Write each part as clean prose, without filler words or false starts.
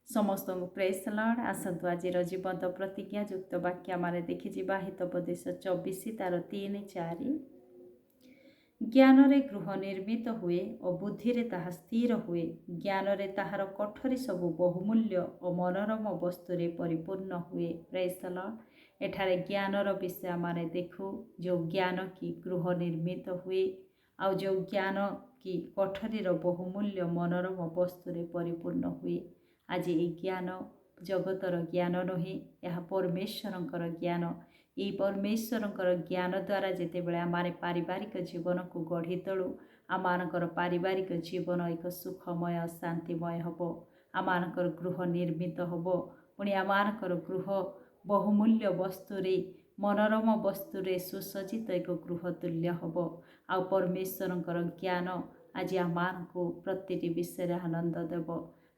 समस्त praise lord आसतु आज जीवंत प्रतिज्ञा युक्त वाक्य आम देखिजा हितोपदेश 24 तार 3-4 ज्ञान रे गृह निर्मित हुए और बुद्धि रे ताहा स्थिर हुए ज्ञान रे ताहार कठोरी सबु बहुमूल्य और मनोरम वस्तु रे परिपूर्ण हुए। प्रेज लर्ड एठारे ज्ञानर विषय आम देखू जो ज्ञान की गृह निर्मित हुए आउ जो ज्ञान की कठोरीर बहुमूल्य मनोरम वस्तु रे परिपूर्ण हुए। आज ये ज्ञान जगतर ज्ञान नुहे यह परमेश्वरंकर ज्ञान। ये परमेश्वरंकर ज्ञान द्वारा जिते बड़े आमारे पारिवारिक जीवन को गढ़ी तोलू आमानकर पारिवारिक जीवन एक सुखमय शांतिमय हब। आमानकर गृह निर्मित हब पुणी आमानकर गृह बहुमूल्य वस्तुरे मनोरम वस्तुरे सुसज्जित एक गृह तुल्य हब। आ परमेश्वरंकर ज्ञान आज आमान को प्रति विषय आनंद देव।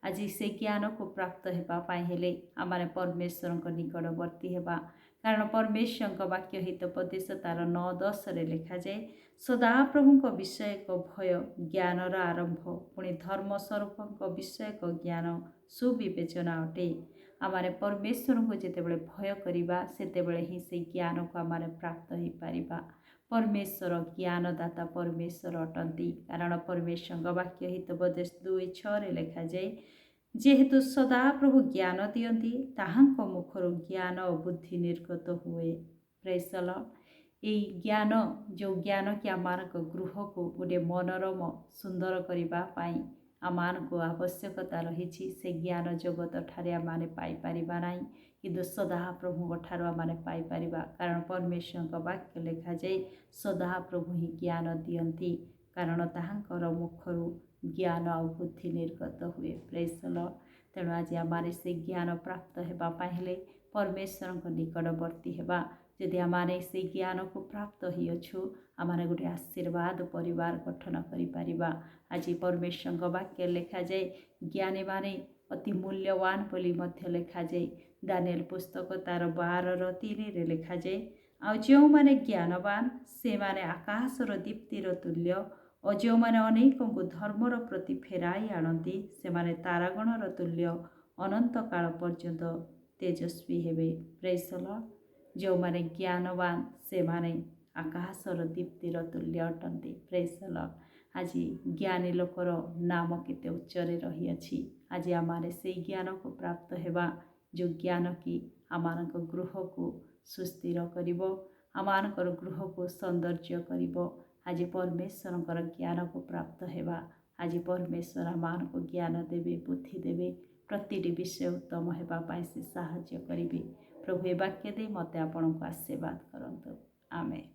आज से ज्ञान को प्राप्त होगापाई हेले आमाने परमेश्वर निकटवर्ती हेबा कारण परमेश्वर वाक्य हितोपदेश तार 9-10 रे लिखा जाए सदा प्रभु विषयक भय ज्ञानर आरंभ पुणी धर्म स्वरूप विषयक ज्ञान सुविवेचना अटे। आमाने परमेश्वर को जितेबले भय करिबा सेतेबले ही से ज्ञान को आमाने प्राप्त हो पारिबा। परमेश्वर ज्ञानदाता परमेश्वर अटंती कारण परमेश्वर वाक्य हितोपदेश 2:6 रे लिखा जाए जेहेतु सदा प्रभु ज्ञान दियंती ताहांक मुखर ज्ञान और बुद्धि निर्गत हुए। प्रेज द लॉर्ड ये ज्ञान जो ज्ञान कि आमानक गृह को गोटे मनोरम सुंदर करिबा पाई आमान को आवश्यकता रही से ज्ञान जगत ठारे आमाने पाई परिबा नाही किंतु सदा प्रभु ठारो आमाने पाई परिबा कारण परमेश्वर वाक्य लिखा जाए सदा प्रभु ही ज्ञान दियंती कारण ताहांकर मुखरु ज्ञान और बुद्धि निर्गत हुए। प्रेज द लॉर्ड तेणु आज आमारे से ज्ञान प्राप्त होगापाई हेले परमेश्वर निकटवर्ती हेबा। जदि आमाने से ज्ञान को प्राप्त होइछु आमाने गोटे आशीर्वाद परिवार गठन करि परिबा। आज परमेश्वर वाक्य लिखा जाए ज्ञानी माने अति मूल्यवान बोली मध्य लिखा जाए दानिएल पुस्तक तार 12:3 रे लिखा जाए आ जो माने ज्ञानवान से माने आकाशर दीप्तिर तुल्य और जो माने अनेकों को धर्मर प्रति फेराई आणती से माने तारागणर तुल्य अनंत काल पर्यंत तेजस्वी हेबे। प्रेज द लॉर्ड जो माने ज्ञानवान से माने आकाशर दीप्तिर तुल्य अटंती। प्रेज द लॉर्ड आज ज्ञानी लोकर नाम केते उच्चरे रही अछि। आज आमारे से ज्ञान को प्राप्त हेबा जो ज्ञान की आमानक गृह को सुस्थिर करिवो आमानकर गृह को सौंदर्य करिवो। आज परमेश्वर ज्ञान को प्राप्त हेबा। आज परमेश्वर आमान को ज्ञान देवे बुद्धि देवे प्रति विषय उत्तम होगापाई से साहाय्य करेंगे। प्रभु ए वाक्य दे मते आपण को आशीर्वाद करंतु। आमेन।